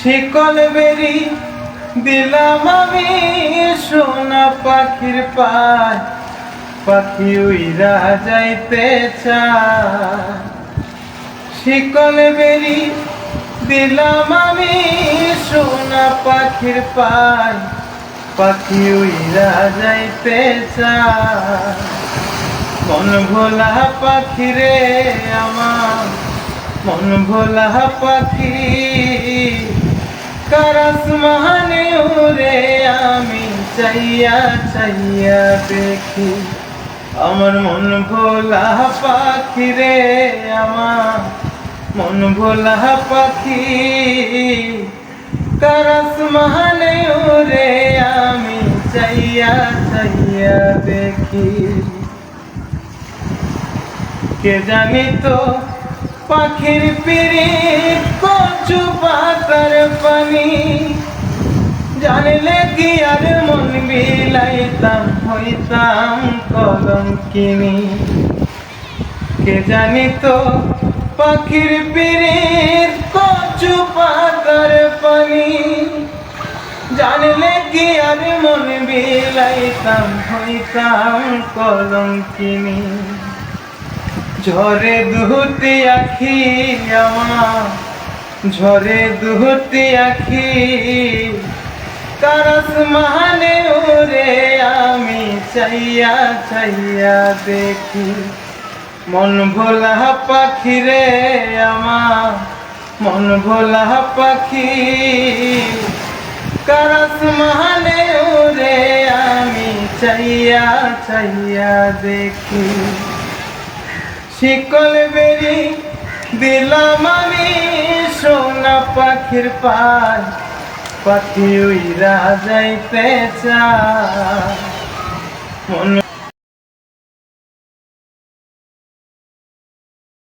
শিকল বেরি দিলাম আমি সোনা পাখির পায়, পাখি উইরা যাইতে চায়। শিকল বেরি দিলাম আমি সোনা পাখির পায়, পাখি উইরা যাইতে চায়। মন ভোলা পাখি রে আমার, মন ভোলা পাখি, কার আসমানে উড়ে আমি চাইয়া চাইয়া দেখি। আমার মন ভোলা পাখি রে আমার, মন ভোলা পাখি, কার আসমানে উড়ে আমি চাইয়া চাইয়া দেখি। কে জানি তো পাখির পিরিত কচু পাতার পানি, জানলে কি আর মন বিলাইতাম হইতাম কলঙ্কিনী। কে জানি তো পাখির পিরিত কচু পাতার পানি, জানলে কি আর মন বিলাইতাম হইতাম কলঙ্কিনী। ঝরে দুটি আখি আমার, ঝরে দুটি আখি, কার আসমানে উড়ে আমি চাইয়া চাইয়া দেখি। মন ভোলা পাখি রে আমার, মন ভোলা পাখি, কার আসমানে উড়ে আমি চাইয়া চাইয়া দেখি। শিকল বেরি দিলাম আমি সোনা পাখির পায়, পাখি উইরা যাইতে চায়। মন